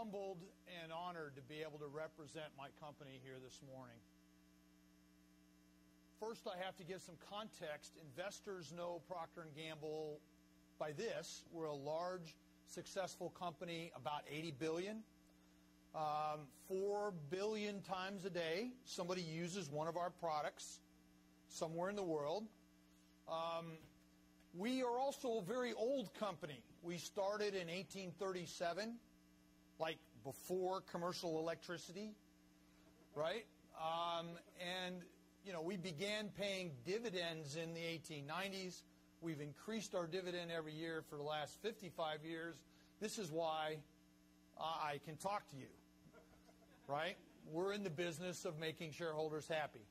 humbled and honored to be able to represent my company here this morning. First, I have to give some context. Investors know Procter & Gamble by this. We're a large, successful company, about $80 billion. 4 billion times a day, somebody uses one of our products somewhere in the world. We are also a very old company. We started in 1837, like before commercial electricity, right? And, you know, we began paying dividends in the 1890s. We've increased our dividend every year for the last 55 years. This is why I can talk to you, right? We're in the business of making shareholders happy.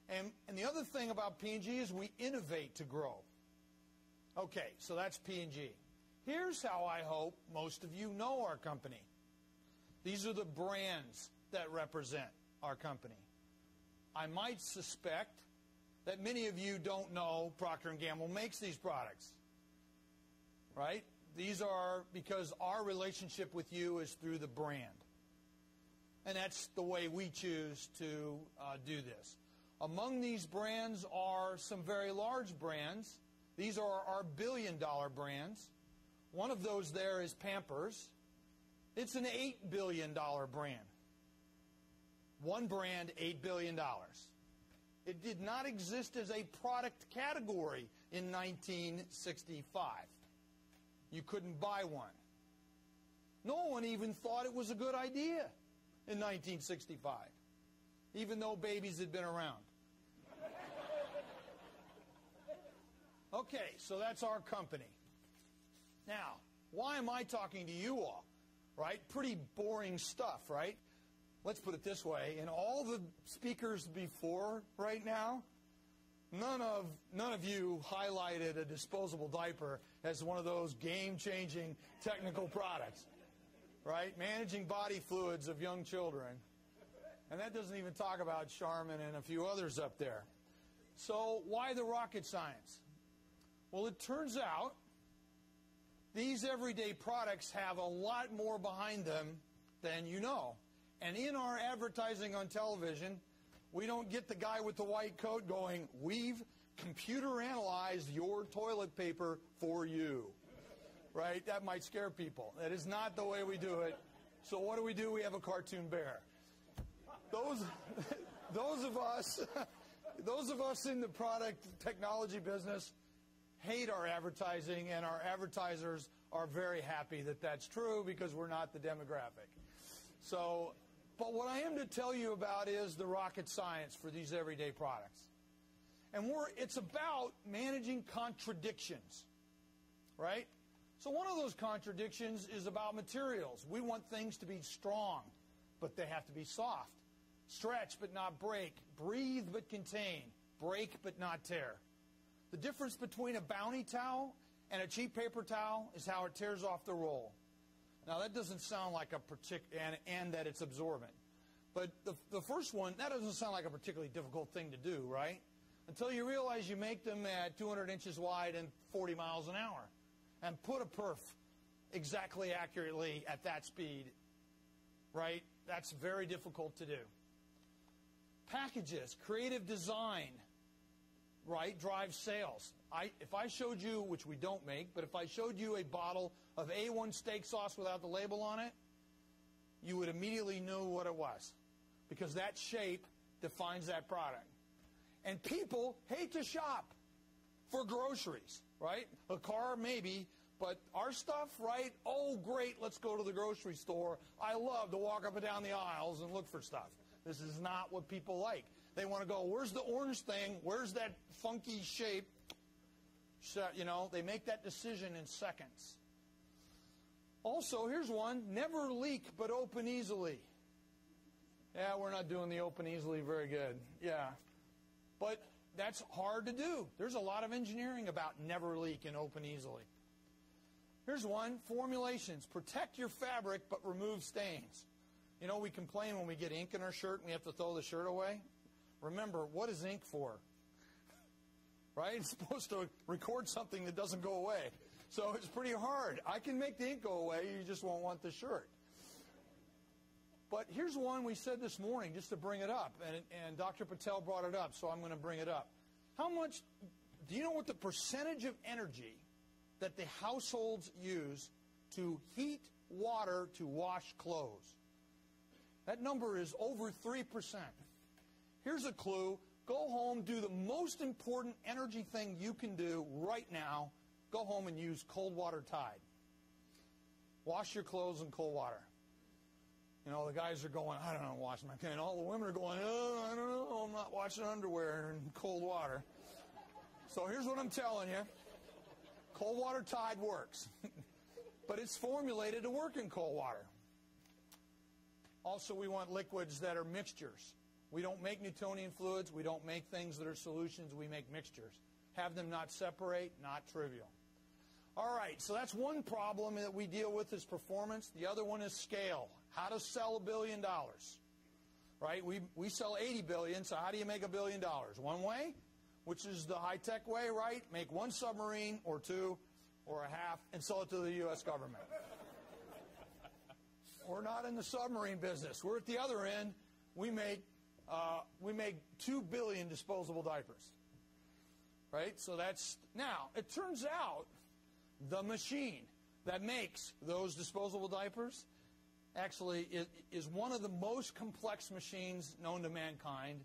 And the other thing about P&G is we innovate to grow. Okay, so that's P&G. Here's how I hope most of you know our company. These are the brands that represent our company. I might suspect that many of you don't know Procter & Gamble makes these products, right? These are because our relationship with you is through the brand. And that's the way we choose to do this. Among these brands are some very large brands. These are our billion-dollar brands. One of those there is Pampers. It's an $8 billion brand. One brand, $8 billion. It did not exist as a product category in 1965. You couldn't buy one. No one even thought it was a good idea in 1965, even though babies had been around. Okay, so that's our company. Now, why am I talking to you all, right? Pretty boring stuff, right? Let's put it this way. In all the speakers before right now, none of you highlighted a disposable diaper as one of those game-changing technical products, right? Managing body fluids of young children. And that doesn't even talk about Charmin and a few others up there. So why the rocket science? Well, it turns out these everyday products have a lot more behind them than you know. And in our advertising on television, we don't get the guy with the white coat going, "We've computer analyzed your toilet paper for you." Right? That might scare people. That is not the way we do it. So what do? We have a cartoon bear. Those of us in the product technology business hate our advertising, and our advertisers are very happy that that's true because we're not the demographic. So, but what I am to tell you about is the rocket science for these everyday products. And it's about managing contradictions, right? So one of those contradictions is about materials. We want things to be strong, but they have to be soft. Stretch but not break. Breathe but contain. Break but not tear. The difference between a Bounty towel and a cheap paper towel is how it tears off the roll. Now, that doesn't sound like and that it's absorbent. But the first one, that doesn't sound like a particularly difficult thing to do, right? Until you realize you make them at 200 inches wide and 40 miles an hour. And put a perf exactly accurately at that speed, right? That's very difficult to do. Packages, creative design, right, drives sales. If I showed you, which we don't make, but if I showed you a bottle of A1 steak sauce without the label on it, you would immediately know what it was, because that shape defines that product. And people hate to shop for groceries, right? A car, maybe, but our stuff, right? Oh, great, let's go to the grocery store. I love to walk up and down the aisles and look for stuff. This is not what people like. They want to go, where's the orange thing? Where's that funky shape? You know, they make that decision in seconds. Also, here's one. Never leak, but open easily. Yeah, we're not doing the open easily very good. Yeah. But that's hard to do. There's a lot of engineering about never leak and open easily. Here's one. Formulations. Protect your fabric, but remove stains. You know, we complain when we get ink in our shirt and we have to throw the shirt away. Remember, what is ink for? Right? It's supposed to record something that doesn't go away. So it's pretty hard. I can make the ink go away. You just won't want the shirt. But here's one we said this morning, just to bring it up, and Dr. Patel brought it up, so I'm going to bring it up. How much, do you know what the percentage of energy that the households use to heat water to wash clothes? That number is over 3%. Here's a clue. Go home, do the most important energy thing you can do right now. Go home and use cold water Tide. Wash your clothes in cold water. You know, the guys are going, I don't know, washing my clothes. All the women are going, oh, I don't know, I'm not washing underwear in cold water. So here's what I'm telling you. Cold water Tide works. But it's formulated to work in cold water. Also, we want liquids that are mixtures. We don't make Newtonian fluids. We don't make things that are solutions. We make mixtures. Have them not separate, not trivial. All right, so that's one problem that we deal with is performance. The other one is scale. How to sell $1 billion. Right? We sell 80 billion, so how do you make $1 billion? One way, which is the high-tech way, right? Make one submarine or two or a half and sell it to the U.S. government. We're not in the submarine business. We're at the other end. We make 2 billion disposable diapers. Right? So that's, now, it turns out the machine that makes those disposable diapers actually is one of the most complex machines known to mankind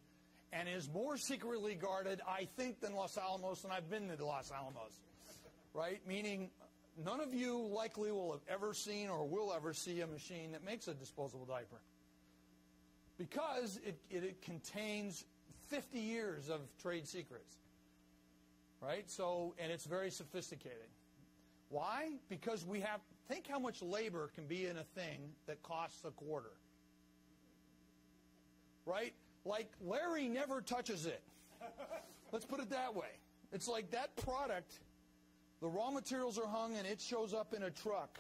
and is more secretly guarded, I think, than Los Alamos, and I've been to Los Alamos. Right? Meaning none of you likely will have ever seen or will ever see a machine that makes a disposable diaper. Because it contains 50 years of trade secrets. Right? So, and it's very sophisticated. Why? Because we have, think how much labor can be in a thing that costs a quarter. Right? Like Larry never touches it. Let's put it that way. It's like that product, the raw materials are hung and it shows up in a truck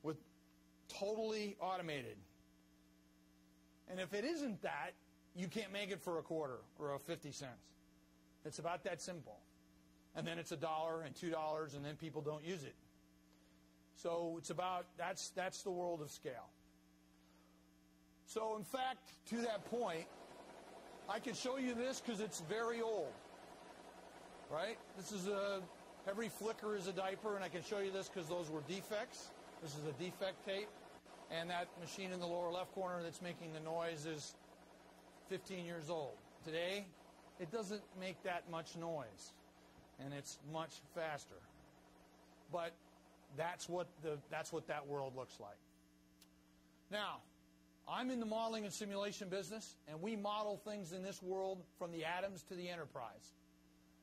with totally automated. And if it isn't that, you can't make it for a quarter or 50 cents. It's about that simple. And then it's $1 and $2 and then people don't use it. So it's about, that's the world of scale. So in fact, to that point, I can show you this because it's very old. Right? This is every flicker is a diaper, and I can show you this because those were defects. This is a defect tape. And that machine in the lower left corner that's making the noise is 15 years old. Today, it doesn't make that much noise. And it's much faster. But that's what that world looks like. Now, I'm in the modeling and simulation business, and we model things in this world from the atoms to the enterprise.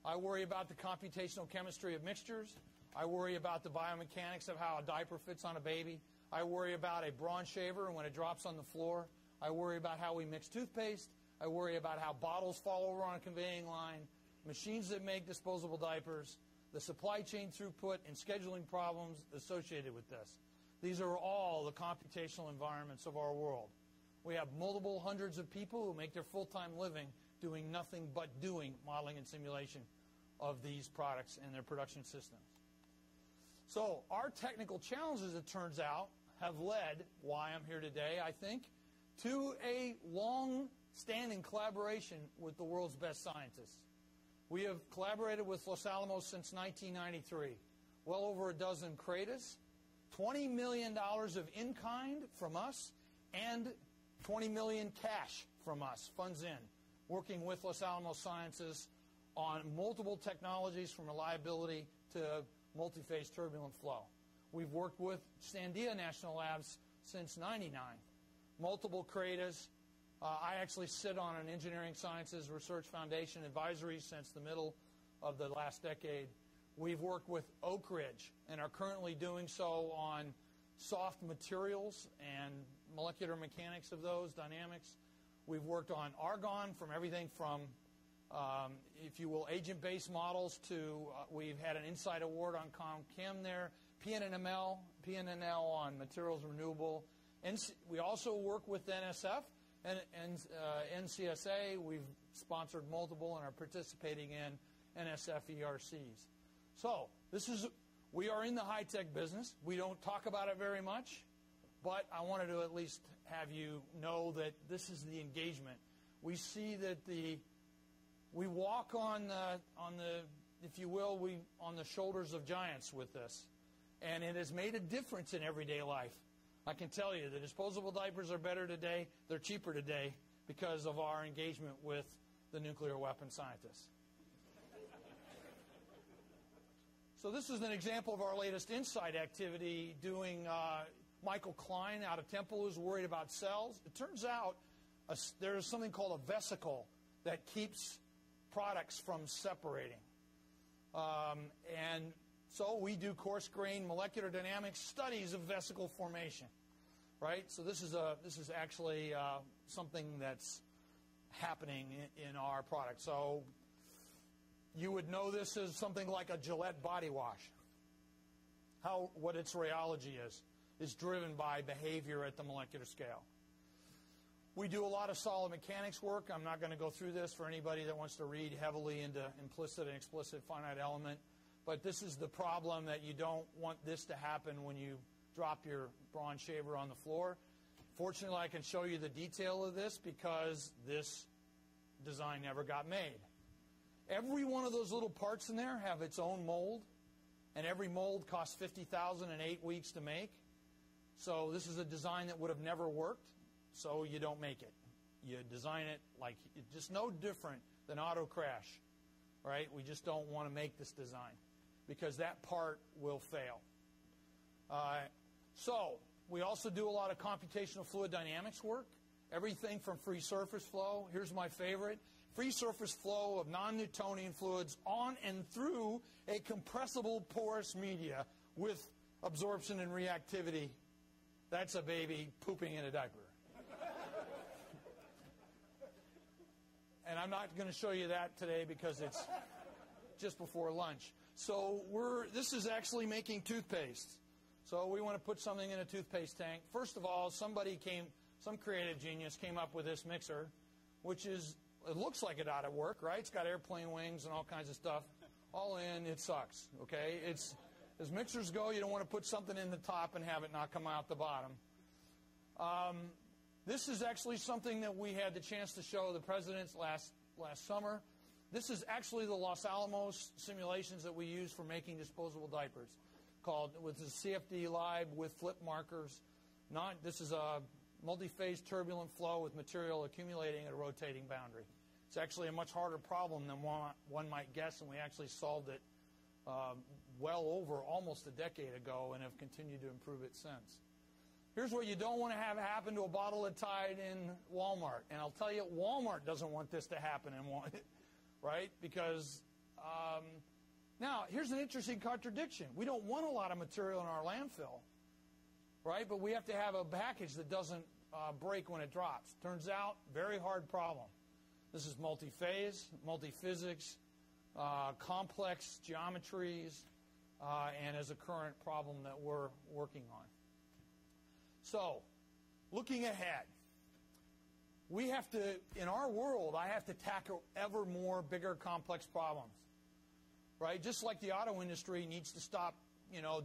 I worry about the computational chemistry of mixtures. I worry about the biomechanics of how a diaper fits on a baby. I worry about a bronze shaver and when it drops on the floor. I worry about how we mix toothpaste. I worry about how bottles fall over on a conveying line, machines that make disposable diapers, the supply chain throughput, and scheduling problems associated with this. These are all the computational environments of our world. We have multiple hundreds of people who make their full-time living doing nothing but doing modeling and simulation of these products and their production systems. So our technical challenges, it turns out, have led, why I'm here today, I think, to a long-standing collaboration with the world's best scientists. We have collaborated with Los Alamos since 1993. Well over a dozen CRADAs, $20 million of in-kind from us, and $20 million cash from us, funds in, working with Los Alamos scientists on multiple technologies from reliability to multi-phase turbulent flow. We've worked with Sandia National Labs since '99. Multiple CRADAs. I actually sit on an Engineering Sciences Research Foundation advisory since the middle of the last decade. We've worked with Oak Ridge and are currently doing so on soft materials and molecular mechanics of those, dynamics. We've worked on argon from everything from, if you will, agent-based models to, we've had an Insight Award on ComChem there, PNNL on materials renewable. We also work with NSF and NCSA. We've sponsored multiple and are participating in NSF ERCs. So we are in the high-tech business. We don't talk about it very much, but I wanted to at least have you know that this is the engagement. We see that we walk on the, if you will, on the shoulders of giants with this. And it has made a difference in everyday life. I can tell you the disposable diapers are better today. They're cheaper today because of our engagement with the nuclear weapon scientists. So this is an example of our latest InSight activity doing Michael Klein out of Temple, who's worried about cells. It turns out there's something called a vesicle that keeps products from separating. And so we do coarse-grained molecular dynamics studies of vesicle formation, right? So this is actually something that's happening in our product. So you would know this as something like a Gillette body wash. What its rheology is driven by behavior at the molecular scale. We do a lot of solid mechanics work. I'm not going to go through this for anybody that wants to read heavily into implicit and explicit finite element. But this is the problem, that you don't want this to happen when you drop your Braun shaver on the floor. Fortunately, I can show you the detail of this because this design never got made. Every one of those little parts in there have its own mold, and every mold costs $50,000 and 8 weeks to make. So this is a design that would have never worked, so you don't make it. You design it like it's just no different than auto crash, right? We just don't want to make this design because that part will fail. So we also do a lot of computational fluid dynamics work, everything from free surface flow. Here's my favorite. Free surface flow of non-Newtonian fluids on and through a compressible porous media with absorption and reactivity. That's a baby pooping in a diaper. And I'm not going to show you that today because it's just before lunch. So this is actually making toothpaste. So we want to put something in a toothpaste tank. First of all, some creative genius came up with this mixer, which it looks like it ought to work, right? It's got airplane wings and all kinds of stuff. All in, it sucks, okay? As mixers go, you don't want to put something in the top and have it not come out the bottom. This is actually something that we had the chance to show the presidents last summer. This is actually the Los Alamos simulations that we use for making disposable diapers, with the CFD Live with flip markers. This is a multi-phase turbulent flow with material accumulating at a rotating boundary. It's actually a much harder problem than one might guess, and we actually solved it well over almost a decade ago and have continued to improve it since. Here's what you don't want to have happen to a bottle of Tide in Walmart. And I'll tell you, Walmart doesn't want this to happen, right? Because now, here's an interesting contradiction. We don't want a lot of material in our landfill, right? But we have to have a package that doesn't break when it drops. Turns out, very hard problem. This is multi-phase, multi-physics, complex geometries, and is a current problem that we're working on. So, looking ahead, we have to, in our world, I have to tackle ever more bigger, complex problems, right? Just like the auto industry needs to stop,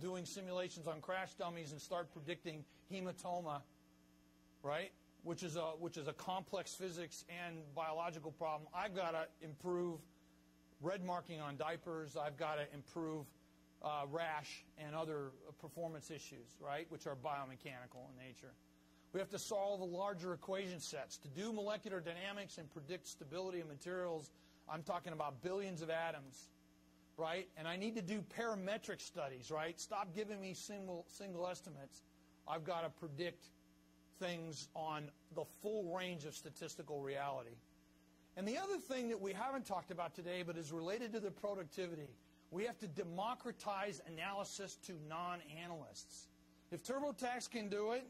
doing simulations on crash dummies and start predicting hematoma, right? Which is a complex physics and biological problem. I've got to improve red marking on diapers. I've got to improve rash and other performance issues, right, which are biomechanical in nature. We have to solve the larger equation sets. To do molecular dynamics and predict stability of materials, I'm talking about billions of atoms, right? And I need to do parametric studies, right? Stop giving me single estimates. I've got to predict things on the full range of statistical reality. And the other thing that we haven't talked about today but is related to the productivity, we have to democratize analysis to non-analysts. If TurboTax can do it,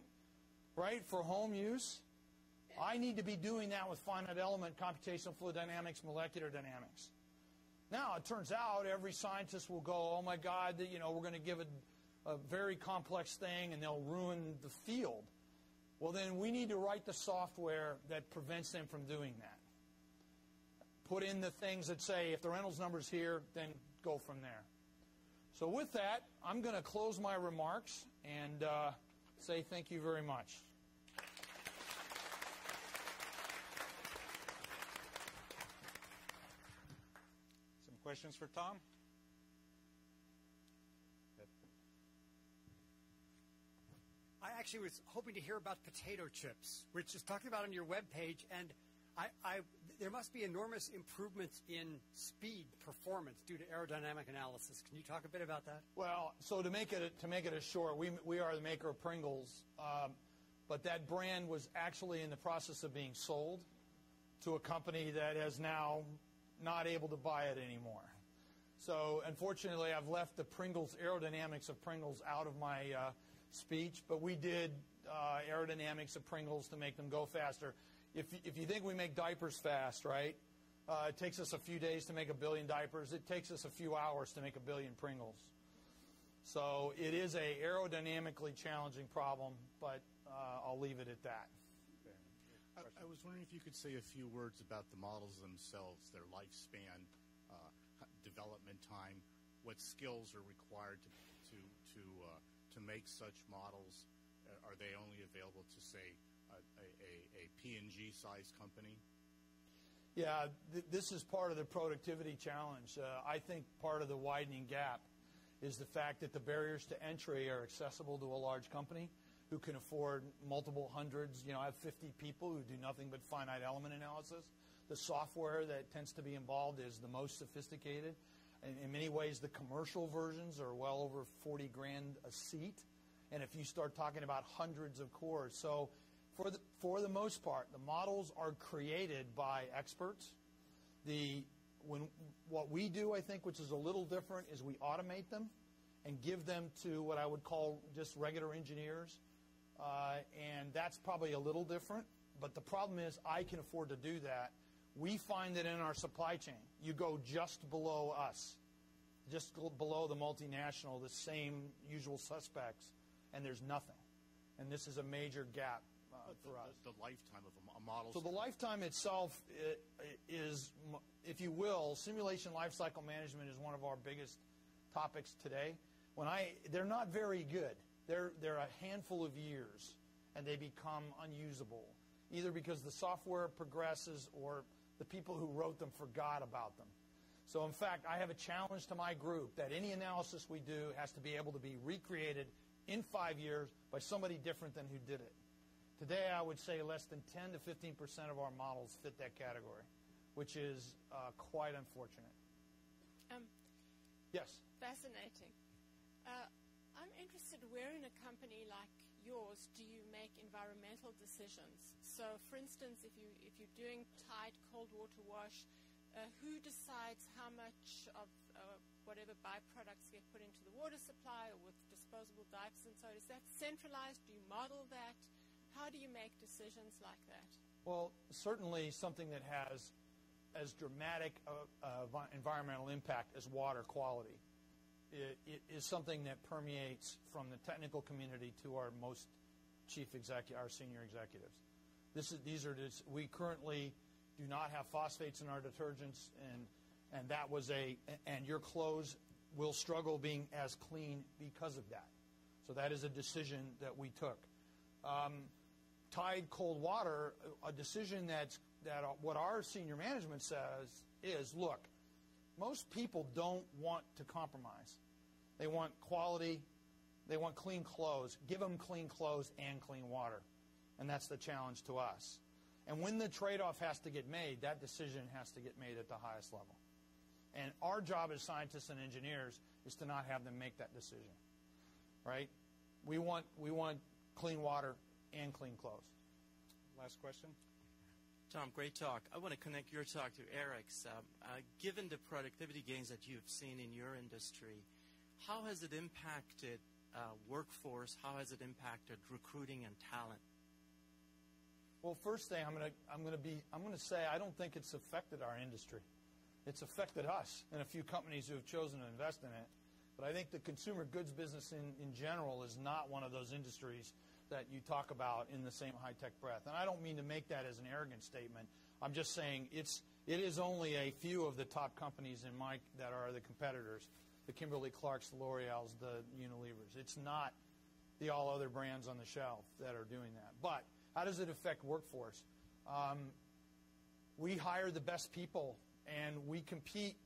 right, for home use, I need to be doing that with finite element, computational fluid dynamics, molecular dynamics. Now, it turns out every scientist will go, oh my God, we're going to give a very complex thing and they'll ruin the field. Well, then we need to write the software that prevents them from doing that. Put in the things that say, if the Reynolds number's here, then go from there. So with that, I'm going to close my remarks and say thank you very much. Some questions for Tom? I actually was hoping to hear about potato chips, which is talking about on your webpage, and there must be enormous improvements in speed performance due to aerodynamic analysis. Can you talk a bit about that? Well, so to make it a short, we are the maker of Pringles, but that brand was actually in the process of being sold to a company that is now not able to buy it anymore. So unfortunately, I've left the Pringles aerodynamics of Pringles out of my speech, but we did aerodynamics of Pringles to make them go faster. If you think we make diapers fast, right? It takes us a few days to make 1 billion diapers. It takes us a few hours to make 1 billion Pringles. So it is a aerodynamically challenging problem, but I'll leave it at that. I was wondering if you could say a few words about the models themselves, their lifespan, development time, what skills are required to make such models. Are they only available to, say, a P&G size company? Yeah, this is part of the productivity challenge. I think part of the widening gap is the fact that the barriers to entry are accessible to a large company who can afford multiple hundreds. I have 50 people who do nothing but finite element analysis. The software that tends to be involved is the most sophisticated. In many ways, the commercial versions are well over 40 grand a seat. And if you start talking about hundreds of cores. So for the most part, the models are created by experts. What we do, I think, which is a little different, is we automate them and give them to what I would call just regular engineers. And that's probably a little different. But the problem is I can afford to do that. We find that in our supply chain, you go just below us, just below the multinational, the same usual suspects, and there's nothing. And this is a major gap for us. The lifetime of a model. So the lifetime itself is, if you will, simulation lifecycle management is one of our biggest topics today. They're not very good. They're a handful of years, and they become unusable, either because the software progresses or the people who wrote them forgot about them. So in fact, I have a challenge to my group that any analysis we do has to be able to be recreated in 5 years by somebody different than who did it. Today, I would say less than 10 to 15% of our models fit that category, which is quite unfortunate. Yes? Fascinating. I'm interested, where in a company like yours do you make environmental decisions? So, for instance, if you're doing Tide cold water wash, who decides how much of whatever byproducts get put into the water supply or with disposable diapers and so on? Is that centralized? Do you model that? How do you make decisions like that? Well, certainly something that has as dramatic environmental impact as water quality. It is something that permeates from the technical community to our most our senior executives. We currently do not have phosphates in our detergents, and that was and your clothes will struggle being as clean because of that. So that is a decision that we took. Tide cold water, a decision that what our senior management says is, look, most people don't want to compromise. They want quality. They want clean clothes. Give them clean clothes and clean water. And that's the challenge to us. And when the trade-off has to get made, that decision has to get made at the highest level. And our job as scientists and engineers is to not have them make that decision. Right? We want clean water and clean clothes. Last question. Tom, great talk. I want to connect your talk to Eric's. Given the productivity gains that you've seen in your industry, how has it impacted workforce? How has it impacted recruiting and talent? Well, first thing I'm going to say I don't think it's affected our industry. It's affected us and a few companies who have chosen to invest in it. But I think the consumer goods business in general is not one of those industries that you talk about in the same high-tech breath. And I don't mean to make that as an arrogant statement. I'm just saying it is only a few of the top companies that are the competitors, the Kimberly-Clarks, the L'Oreals, the Unilevers. It's not the all other brands on the shelf that are doing that. But how does it affect workforce? We hire the best people, and we compete.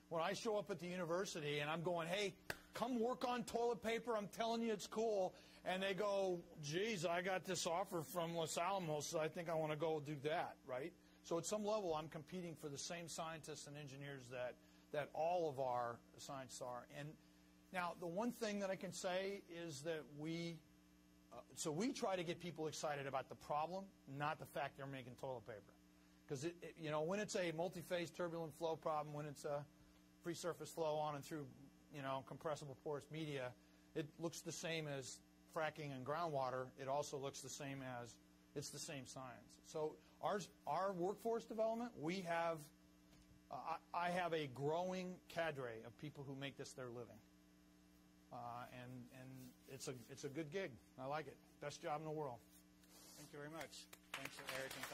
When I show up at the university and I'm going, hey, come work on toilet paper, I'm telling you it's cool, and they go, geez, I got this offer from Los Alamos, so I think I want to go do that, right? So at some level, I'm competing for the same scientists and engineers that all of our scientists are. And now, the one thing that I can say is that we try to get people excited about the problem, not the fact they're making toilet paper. Because, when it's a multi-phase turbulent flow problem, when it's a free surface flow on and through, compressible porous media, it looks the same as fracking and groundwater. It also looks the same as, it's the same science. So our workforce development, we have, I have a growing cadre of people who make this their living. And it's a good gig. I like it. Best job in the world. Thank you very much. Thanks, Eric and